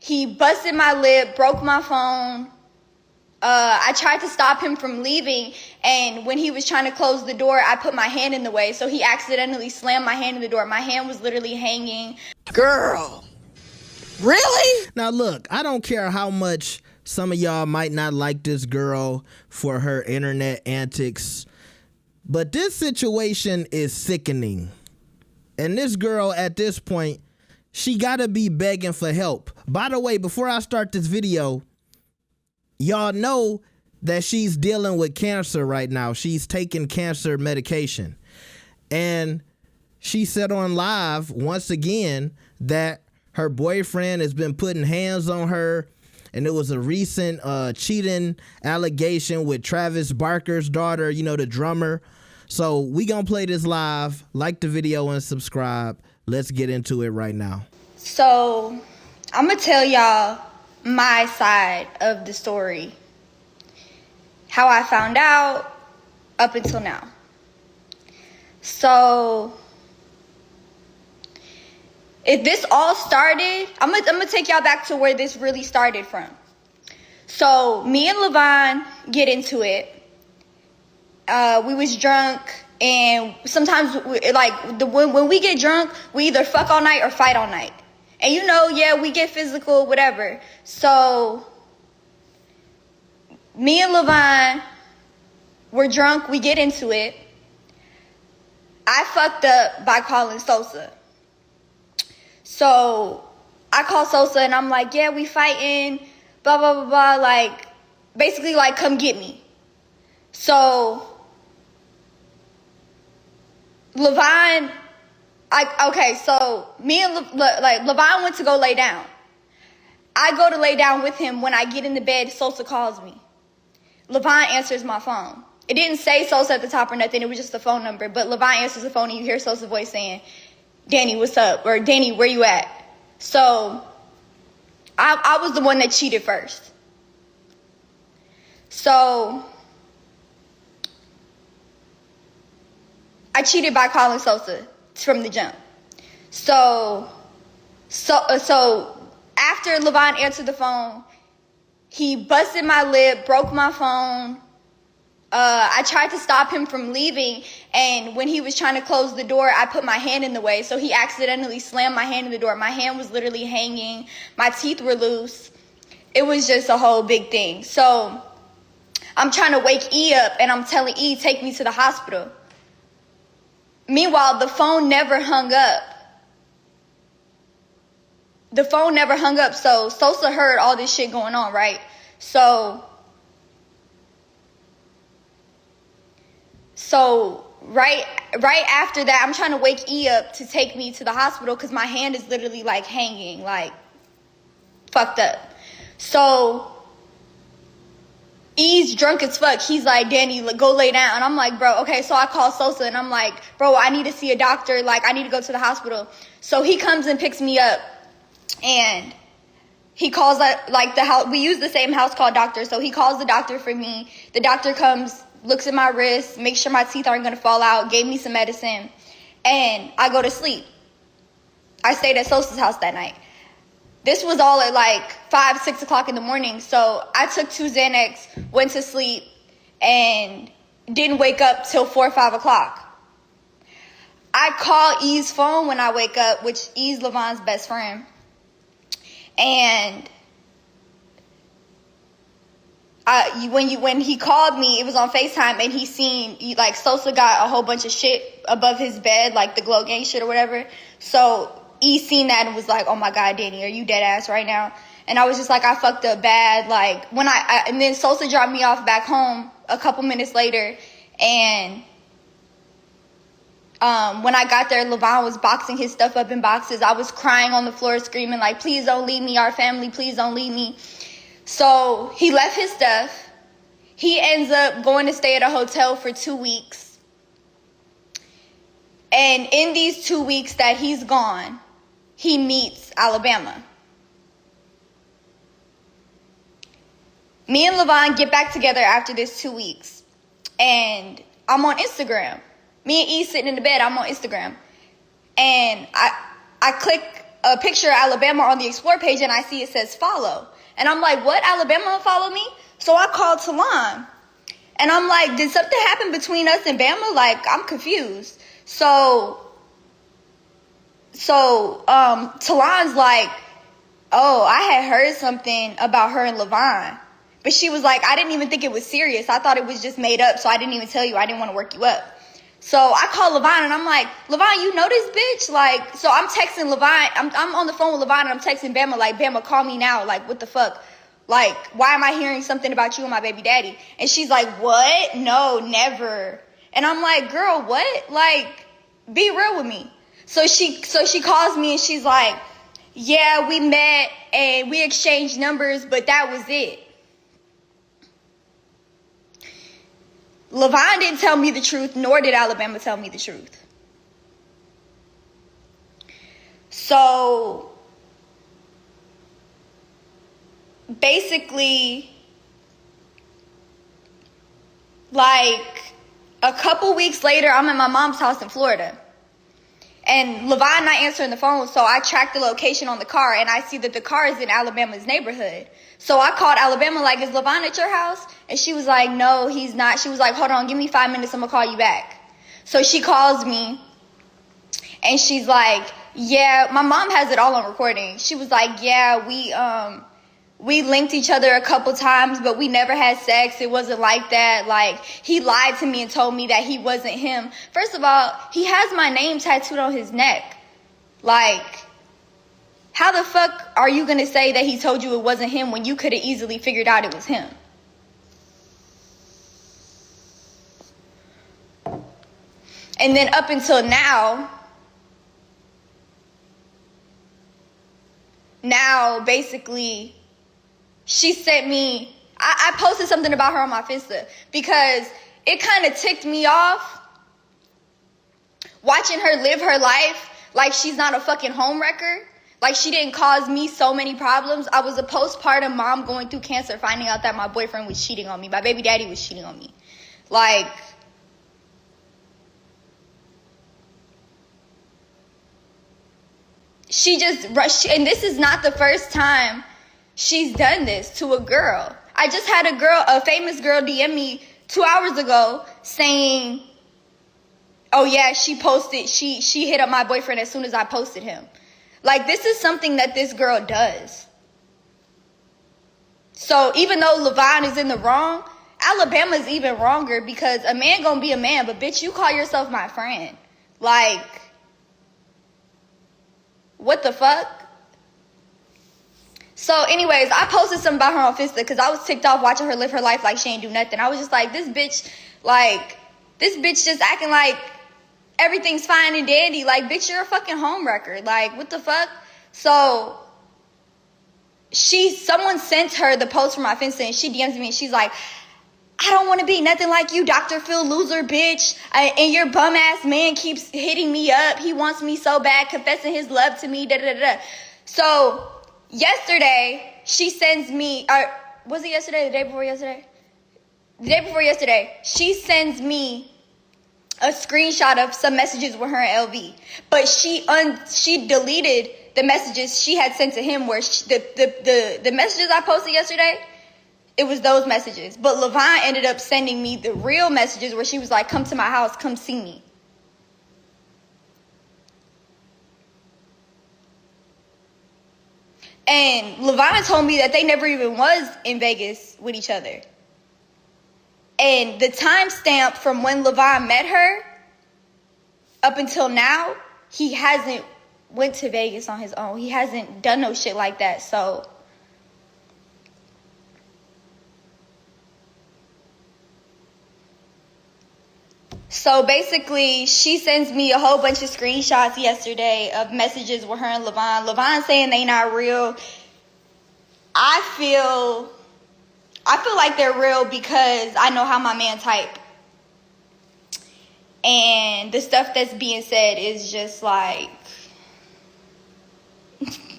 He busted my lip, broke my phone. I tried to stop him from leaving, and when he was trying to close the door, I put my hand in the way, so he accidentally slammed my hand in the door. My hand was literally hanging. Girl, really? Now look, I don't care how much some of y'all might not like this girl for her internet antics, but this situation is sickening. And this girl at this point, she gotta be begging for help. By the way, before I start this video, y'all know that she's dealing with cancer right now. She's taking cancer medication. And she said on live once again that her boyfriend has been putting hands on her. And it was a recent cheating allegation with Travis Barker's daughter, you know, the drummer. So we gonna play this live. Like the video and subscribe. Let's get into it right now. So I'm gonna tell y'all my side of the story, how I found out up until now. So if this all started, I'm gonna take y'all back to where this really started from. So me and LaVon get into it. We was drunk, and sometimes when we get drunk, we either fuck all night or fight all night. And you know, yeah, we get physical, whatever. So me and LaVon, we're drunk, we get into it. I fucked up by calling Sosa. So I call Sosa and I'm like, yeah, we fighting, blah, blah, blah, blah. Like, basically like, come get me. So LaVon, so me and LaVon went to go lay down. I go to lay down with him. When I get in the bed, Sosa calls me. LaVon answers my phone. It didn't say Sosa at the top or nothing. It was just the phone number. But LaVon answers the phone and you hear Sosa's voice saying, Danny, what's up? Or Danny, where you at? So I was the one that cheated first. So I cheated by calling Sosa from the jump. So after LaVon answered the phone, he busted my lip, broke my phone. I tried to stop him from leaving, and when he was trying to close the door, I put my hand in the way, so he accidentally slammed my hand in the door. My hand was literally hanging. My teeth were loose. It was just a whole big thing. So I'm trying to wake E up, and I'm telling E, take me to the hospital. Meanwhile, the phone never hung up. The phone never hung up, so Sosa heard all this shit going on, right? So right after that, I'm trying to wake E up to take me to the hospital because my hand is literally like hanging, like fucked up. So E's drunk as fuck. He's like, Danny, go lay down. And I'm like, bro, okay. So I call Sosa and I'm like, bro, I need to see a doctor. Like, I need to go to the hospital. So he comes and picks me up, and he calls like the house. We use the same house call doctor. So he calls the doctor for me. The doctor comes, looks at my wrist, makes sure my teeth aren't going to fall out, gave me some medicine, and I go to sleep. I stayed at Sosa's house that night. This was all at like 5, 6 o'clock in the morning. So I took 2 Xanax, went to sleep, and didn't wake up till 4 or 5 o'clock. I call E's phone when I wake up, which E's LaVon's best friend. And when he called me, it was on FaceTime, and he seen, like, Sosa got a whole bunch of shit above his bed, like the Glow Gang shit or whatever. So E seen that and was like, oh my God, Danny, are you dead ass right now? And I was just like, I fucked up bad. Like, when and then Sosa dropped me off back home a couple minutes later, and when I got there, LaVon was boxing his stuff up in boxes. I was crying on the floor, screaming like, please don't leave me, our family, please don't leave me. So he left his stuff. He ends up going to stay at a hotel for 2 weeks. And in these 2 weeks that he's gone, he meets Alabama. Me and LaVon get back together after this 2 weeks. And I'm on Instagram. Me and E sitting in the bed, I'm on Instagram. And I click a picture of Alabama on the Explore page, and I see it says follow. And I'm like, what? Alabama follow me? So I called Talon. And I'm like, did something happen between us and Bama? Like, I'm confused. So Talon's like, oh, I had heard something about her and Levine. But she was like, I didn't even think it was serious. I thought it was just made up, so I didn't even tell you. I didn't want to work you up. So I called Levine, and I'm like, Levine, you know this bitch? Like, so I'm texting Levine. I'm on the phone with Levine, and I'm texting Bama, like, Bama, call me now. Like, what the fuck? Like, why am I hearing something about you and my baby daddy? And she's like, what? No, never. And I'm like, girl, what? Like, be real with me. So she calls me, and she's like, yeah, we met and we exchanged numbers, but that was it. Levine didn't tell me the truth, nor did Alabama tell me the truth. So basically, like a couple weeks later, I'm at my mom's house in Florida. And Levine not answering the phone, so I tracked the location on the car, and I see that the car is in Alabama's neighborhood. So I called Alabama, like, is Levine at your house? And she was like, no, he's not. She was like, hold on, give me 5 minutes, I'm gonna call you back. So she calls me, and she's like, yeah, my mom has it all on recording. She was like, yeah, we linked each other a couple times, but we never had sex. It wasn't like that. Like, he lied to me and told me that he wasn't him. First of all, he has my name tattooed on his neck. Like, how the fuck are you going to say that he told you it wasn't him when you could have easily figured out it was him? And then up until now, basically, she sent me, I posted something about her on my Finsta because it kind of ticked me off watching her live her life like she's not a fucking homewrecker. Like, she didn't cause me so many problems. I was a postpartum mom going through cancer, finding out that my boyfriend was cheating on me. My baby daddy was cheating on me. Like, she just rushed, and this is not the first time she's done this to a girl. I just had a famous girl DM me 2 hours ago saying, oh yeah, she hit up my boyfriend as soon as I posted him. Like, this is something that this girl does. So even though Levine is in the wrong, Alabama's even wronger because a man gonna be a man, but bitch, you call yourself my friend. Like, what the fuck? So anyways, I posted something about her on Finsta because I was ticked off watching her live her life like she ain't do nothing. I was just like, this bitch just acting like everything's fine and dandy. Like, bitch, you're a fucking homewrecker. Like, what the fuck? So someone sent her the post from my Finsta, and she DMs me, and she's like, I don't want to be nothing like you, Dr. Phil loser, bitch. And your bum ass man keeps hitting me up. He wants me so bad, confessing his love to me, da da da. So yesterday, she sends me, was it yesterday, the day before yesterday? The day before yesterday, she sends me a screenshot of some messages with her and LV. But she deleted the messages she had sent to him where the messages I posted yesterday, it was those messages. But Levine ended up sending me the real messages where she was like, come to my house, come see me. And Levine told me that they never even was in Vegas with each other. And the timestamp from when Levine met her up until now, he hasn't went to Vegas on his own. He hasn't done no shit like that. So basically, she sends me a whole bunch of screenshots yesterday of messages with her and Levine. Levine saying they not real. I feel like they're real because I know how my man type. And the stuff that's being said is just like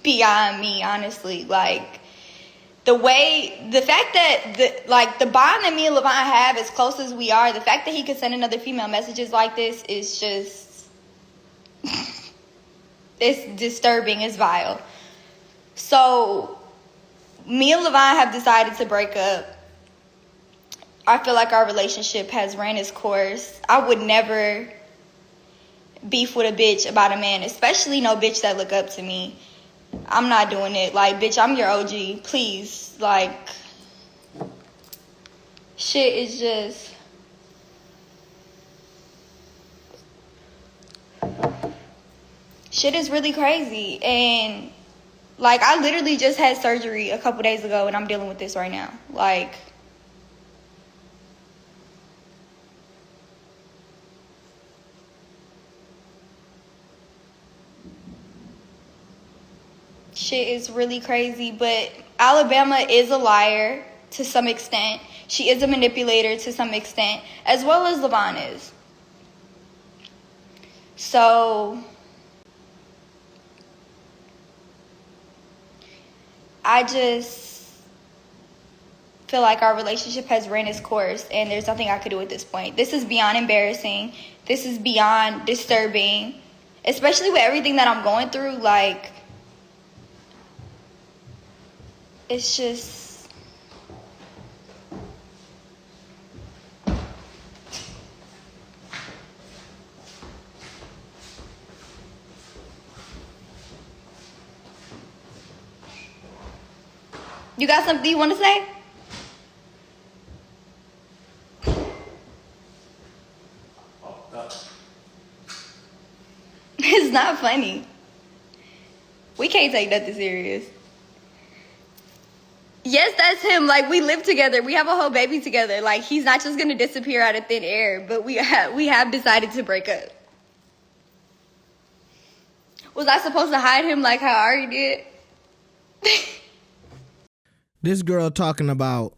beyond me, honestly. Like, the fact that the bond that me and Levine have, as close as we are, the fact that he could send another female messages like this is just it's disturbing, it's vile. So me and Levine have decided to break up. I feel like our relationship has ran its course. I would never beef with a bitch about a man, especially no bitch that look up to me. I'm not doing it. Like, bitch, I'm your OG. Please. Like, shit is just... shit is really crazy. And, like, I literally just had surgery a couple days ago and I'm dealing with this right now. Like... shit is really crazy, but Alabama is a liar to some extent. She is a manipulator to some extent, as well as Levine is. So, I just feel like our relationship has ran its course, and there's nothing I could do at this point. This is beyond embarrassing. This is beyond disturbing, especially with everything that I'm going through. Like, it's just... You got something you want to say? It's not funny. We can't take nothing serious. Yes, that's him. Like, we live together. We have a whole baby together. Like, he's not just going to disappear out of thin air, but we have decided to break up. Was I supposed to hide him like how I already did? This girl talking about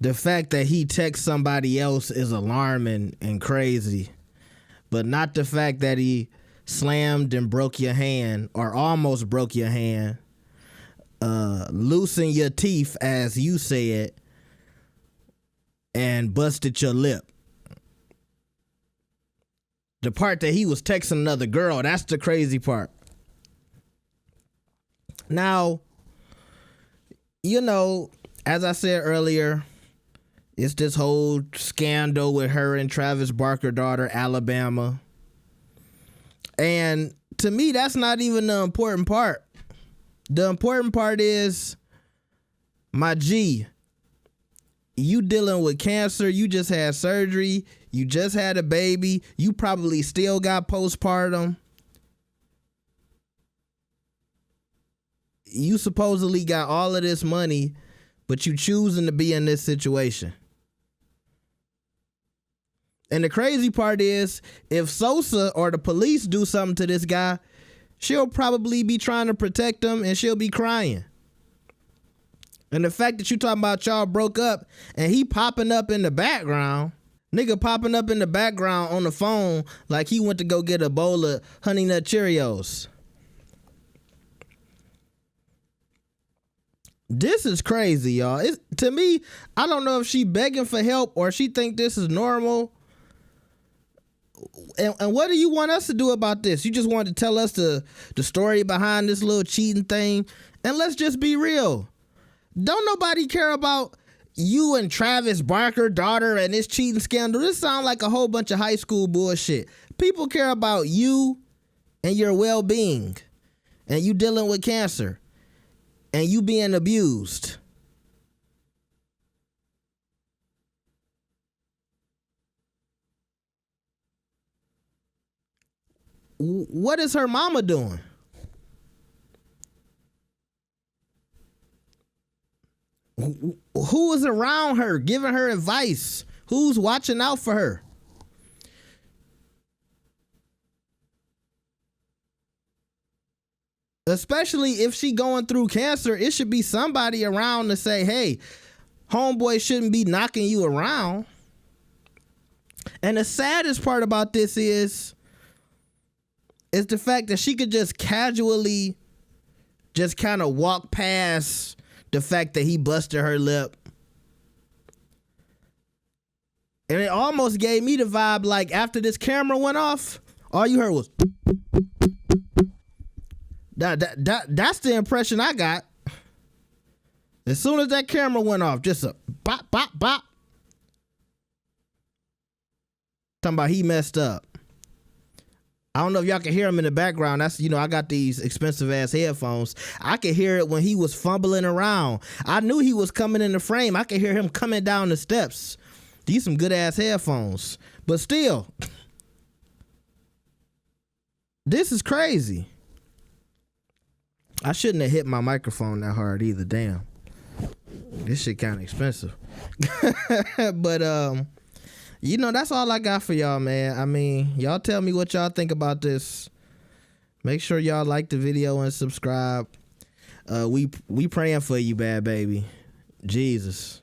the fact that he texts somebody else is alarming and crazy, but not the fact that he slammed and broke your hand or almost broke your hand. Loosen your teeth, as you said, and busted your lip. The part that he was texting another girl, that's the crazy part. Now, you know, as I said earlier, it's this whole scandal with her and Travis Barker daughter, Alabama. And to me, that's not even the important part. The important part is, my G, you dealing with cancer, you just had surgery, you just had a baby, you probably still got postpartum. You supposedly got all of this money, but you choosing to be in this situation. And the crazy part is, if Sosa or the police do something to this guy, she'll probably be trying to protect him and she'll be crying. And the fact that you talking about y'all broke up and he popping up in the background, nigga popping up in the background on the phone like he went to go get a bowl of Honey Nut Cheerios. This is crazy, y'all. To me, I don't know if she begging for help or she think this is normal. And what do you want us to do about this? You just want to tell us the story behind this little cheating thing? And let's just be real. Don't nobody care about you and Travis Barker daughter and this cheating scandal. This sounds like a whole bunch of high school bullshit. People care about you and your well-being. And you dealing with cancer. And you being abused. What is her mama doing? Who is around her giving her advice? Who's watching out for her? Especially if she going through cancer, it should be somebody around to say, hey, homeboy shouldn't be knocking you around. And the saddest part about this is the fact that she could just casually just kind of walk past the fact that he busted her lip. And it almost gave me the vibe like after this camera went off, all you heard was That's the impression I got. As soon as that camera went off, just a bop, bop, bop. Talking about he messed up. I don't know if y'all can hear him in the background. That's, I got these expensive ass headphones. I could hear it when he was fumbling around. I knew he was coming in the frame. I could hear him coming down the steps. These some good ass headphones. But still, this is crazy. I shouldn't have hit my microphone that hard either. Damn. This shit kind of expensive. But, that's all I got for y'all, man. I mean, y'all tell me what y'all think about this. Make sure y'all like the video and subscribe. We praying for you, bad baby. Jesus.